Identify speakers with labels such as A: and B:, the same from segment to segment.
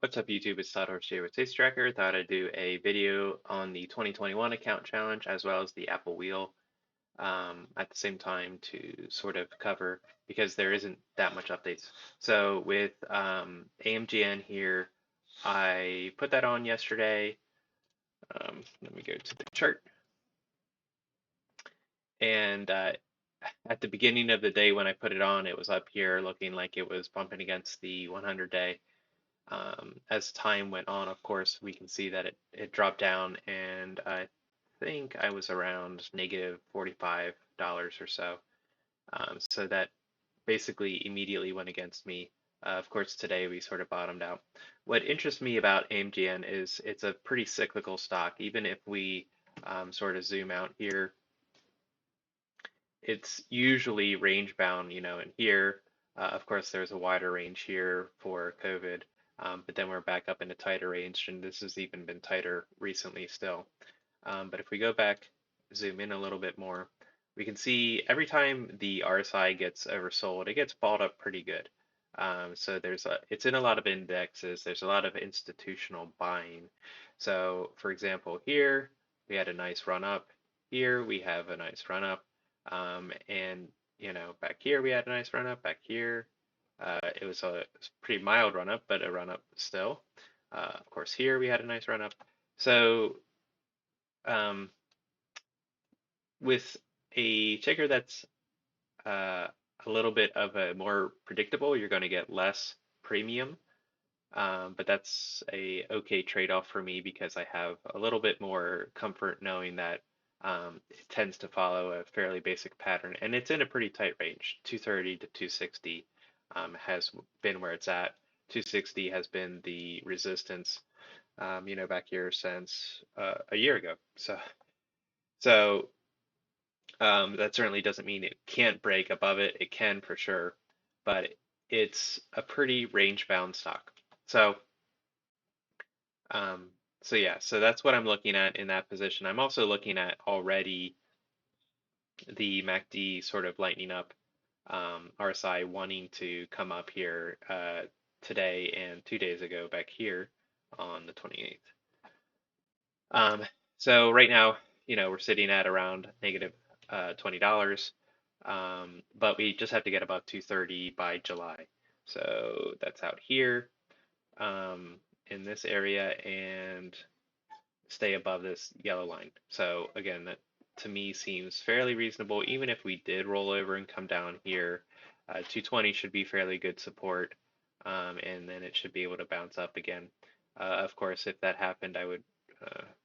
A: What's up, YouTube? It's Todd Horse here with Taste Tracker. Thought I'd do a video on the 2021 account challenge as well as the Apple Wheel at the same time to sort of cover because there isn't that much updates. So with AMGN here, I put that on yesterday. Let me go to the chart. And at the beginning of the day when I put it on, it was up here looking like it was bumping against the 100-day. As time went on, of course, we can see that it dropped down, and I think I was around negative $45 or so. So that basically immediately went against me. Of course, today we sort of bottomed out. What interests me about AMGN is it's a pretty cyclical stock. Even if we sort of zoom out here, it's usually range bound, and here, of course, there's a wider range here for COVID. But then we're back up in a tighter range, and this has even been tighter recently still. But if we go back, zoom in a little bit more, we can see every time the RSI gets oversold, it gets balled up pretty good. So it's in a lot of indexes. There's a lot of institutional buying. So for example, here we had a nice run up. Here we have a nice run up. And back here we had a nice run up. Back here, it was a pretty mild run up, but a run up still. Of course, here we had a nice run up. So with a ticker that's a little bit of a more predictable, you're going to get less premium. But that's a okay trade-off for me because I have a little bit more comfort knowing that it tends to follow a fairly basic pattern, and it's in a pretty tight range. 230 to 260 has been where it's at. 260 has been the resistance, back here since a year ago. So that certainly doesn't mean it can't break above it. It can for sure, but it's a pretty range-bound stock. So, um, so that's what I'm looking at in that position. I'm also looking at already the MACD sort of lightening up, RSI wanting to come up here today and 2 days ago back here on the 28th. So right now, we're sitting at around negative $20, but we just have to get above 230 by July. So that's out here in this area and stay above this yellow line. So again, that to me seems fairly reasonable. Even if we did roll over and come down here, 220 should be fairly good support, and then it should be able to bounce up again. Of course, if that happened, I would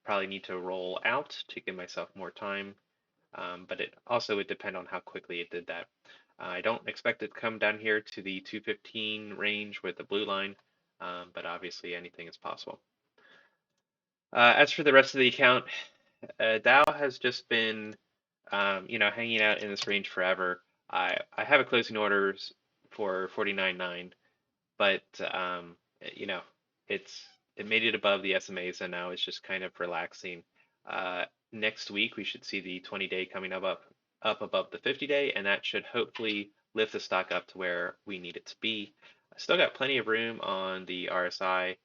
A: probably need to roll out to give myself more time, but it also would depend on how quickly it did that. I don't expect it to come down here to the 215 range with the blue line, but obviously anything is possible. As for the rest of the account, Dow has just been, hanging out in this range forever. I have a closing orders for 49.9, but you know, it made it above the SMAs and now it's just kind of relaxing. Next week we should see the 20-day coming up above the 50-day, and that should hopefully lift the stock up to where we need it to be. I still got plenty of room on the RSI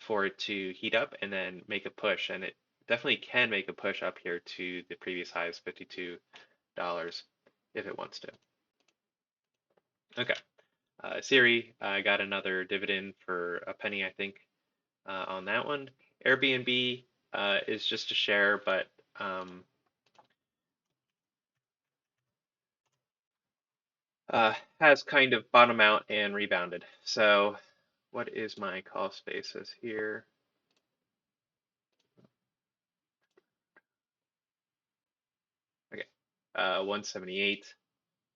A: for it to heat up and then make a push, and it definitely can make a push up here to the previous highs, $52 if it wants to. Okay. Siri got another dividend for a penny, I think, on that one. Airbnb is just a share, but has kind of bottomed out and rebounded. So what is my cost basis here? Okay, 178.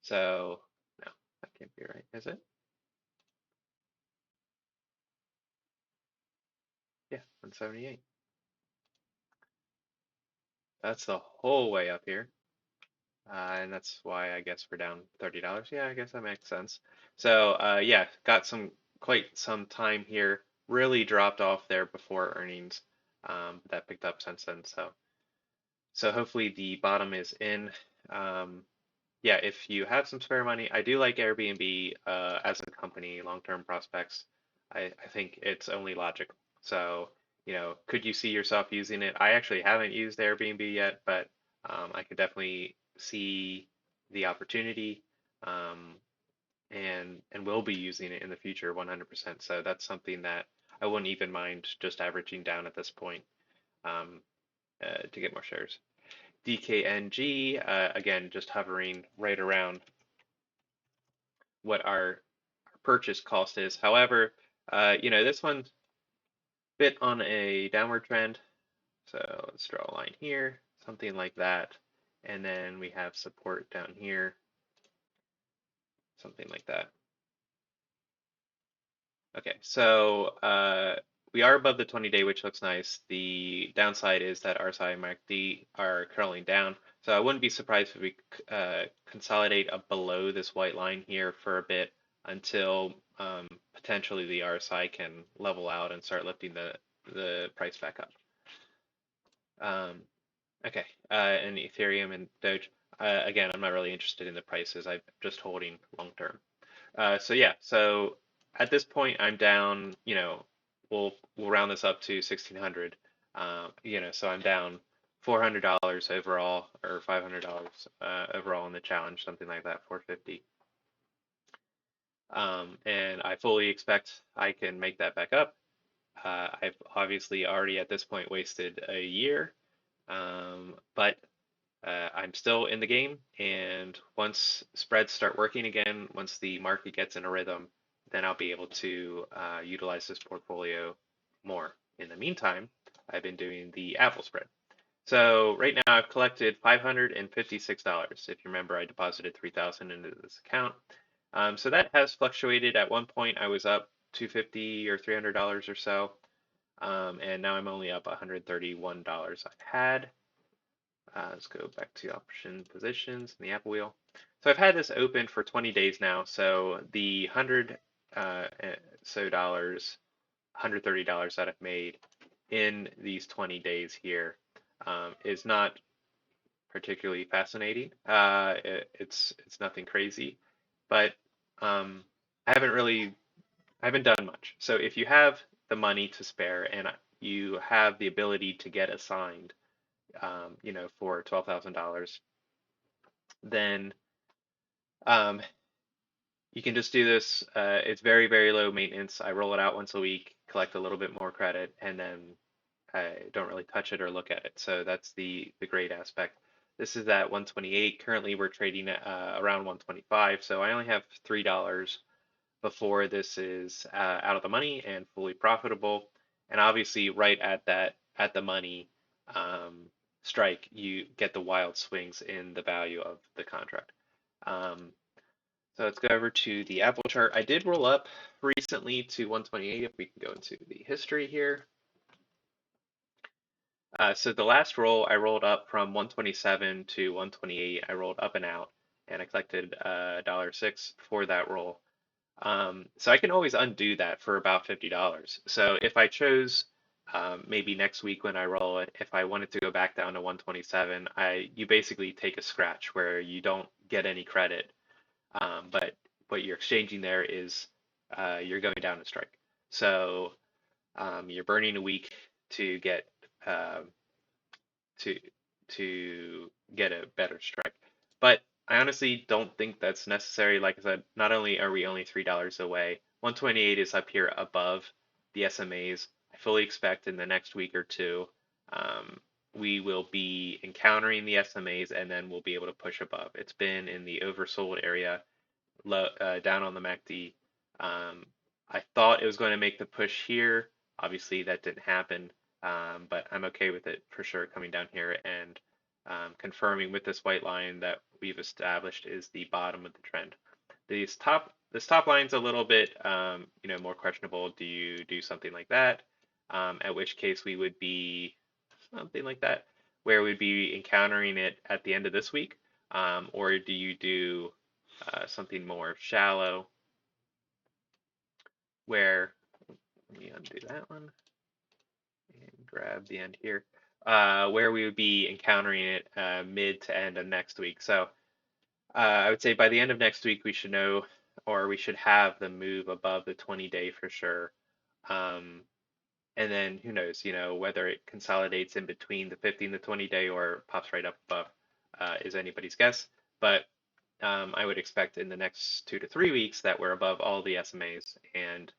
A: So no, that can't be right, is it? Yeah, 178. That's the whole way up here. And that's why I guess we're down $30. Yeah, I guess that makes sense. So yeah, got quite some time here. Really dropped off there before earnings. That picked up since then. So hopefully the bottom is in. Yeah, if you have some spare money, I do like Airbnb as a company, long-term prospects. I think it's only logical. So, could you see yourself using it? I actually haven't used Airbnb yet, but I could definitely see the opportunity, um, and will be using it in the future 100%. So that's something that I wouldn't even mind just averaging down at this point, um, to get more shares. DKNG, again, just hovering right around what our purchase cost is. However, this one's a bit on a downward trend. So let's draw a line here, something like that. And then we have support down here, something like that. Okay, so we are above the 20-day, which looks nice. The downside is that RSI and MACD are curling down. So I wouldn't be surprised if we consolidate up below this white line here for a bit until potentially the RSI can level out and start lifting the price back up. Okay, and Ethereum and Doge. Again, I'm not really interested in the prices. I'm just holding long term. So yeah, so at this point I'm down, we'll round this up to 1600. So I'm down $400 overall or $500 overall in the challenge, something like that, 450. And I fully expect I can make that back up. I've obviously already at this point wasted a year, but I'm still in the game, and once spreads start working again, once the market gets in a rhythm, then I'll be able to utilize this portfolio more. In the meantime, I've been doing the Apple spread. So right now I've collected $556. If you remember, I deposited 3,000 into this account. So that has fluctuated. At one point, I was up 250 or $300 or so, and now I'm only up $131. I've had. Let's go back to option positions in the Apple wheel. So I've had this open for 20 days now. So the $130 that I've made in these 20 days here is not particularly fascinating. It's nothing crazy, but I haven't done much. So if you have the money to spare and you have the ability to get assigned, for $12,000, then um, you can just do this. It's very, very low maintenance. I roll it out once a week, collect a little bit more credit, and then I don't really touch it or look at it. So that's the great aspect. This is at 128. Currently, we're trading at around 125. So I only have $3 before this is out of the money and fully profitable. And obviously, right at the money strike, you get the wild swings in the value of the contract. So let's go over to the Apple chart. I did roll up recently to 128. If we can go into the history here. So the last roll, I rolled up from 127 to 128. I rolled up and out, and I collected $1.06 for that roll. So I can always undo that for about $50. So if I chose maybe next week when I roll it, if I wanted to go back down to 127, you basically take a scratch where you don't get any credit, but what you're exchanging there is you're going down a strike. So you're burning a week to get um, to get a better strike. But I honestly don't think that's necessary. Like I said, not only are we only $3 away, 128 is up here above the SMAs. I fully expect in the next week or two, we will be encountering the SMAs and then we'll be able to push above. It's been in the oversold area, down on the MACD. I thought it was going to make the push here. Obviously, that didn't happen, but I'm okay with it for sure coming down here and confirming with this white line that we've established is the bottom of the trend. This top line's a little bit more questionable. Do you do something like that? At which case we would be something like that, where we'd be encountering it at the end of this week, or do you do something more shallow, where let me undo that one and grab the end here, where we would be encountering it mid to end of next week. So I would say by the end of next week, we should know, or we should have the move above the 20-day for sure. Um, and then who knows, whether it consolidates in between the 50 and the 20 day or pops right up above is anybody's guess. But I would expect in the next 2 to 3 weeks that we're above all the SMAs and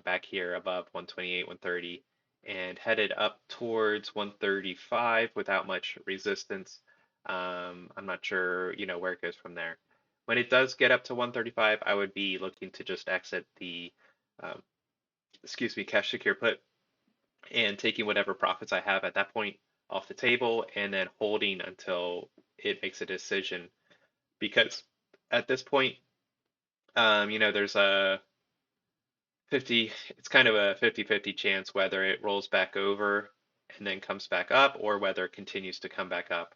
A: back here above 128, 130, and headed up towards 135 without much resistance. I'm not sure, where it goes from there. When it does get up to 135, I would be looking to just exit the, um, cash secure put and taking whatever profits I have at that point off the table and then holding until it makes a decision. Because at this point, there's a 50, it's kind of a 50-50 chance whether it rolls back over and then comes back up or whether it continues to come back up.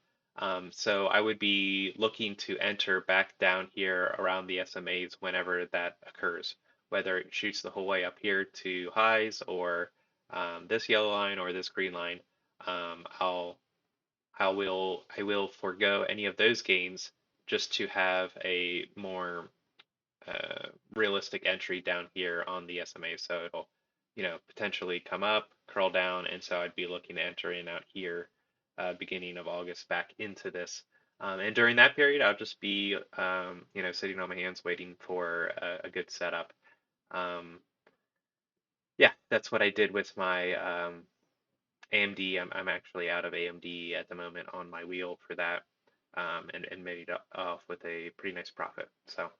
A: So I would be looking to enter back down here around the SMAs whenever that occurs, whether it shoots the whole way up here to highs or this yellow line or this green line. Um, I'll I will forego any of those gains just to have a more realistic entry down here on the SMA. So it'll, potentially come up, curl down, and so I'd be looking to enter in out here, beginning of August back into this. And during that period, I'll just be, sitting on my hands waiting for a good setup. Um, yeah, that's what I did with my AMD. I'm actually out of AMD at the moment on my wheel for that, and made it off with a pretty nice profit. So.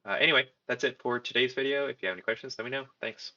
A: Anyway, that's it for today's video. If you have any questions, let me know. Thanks.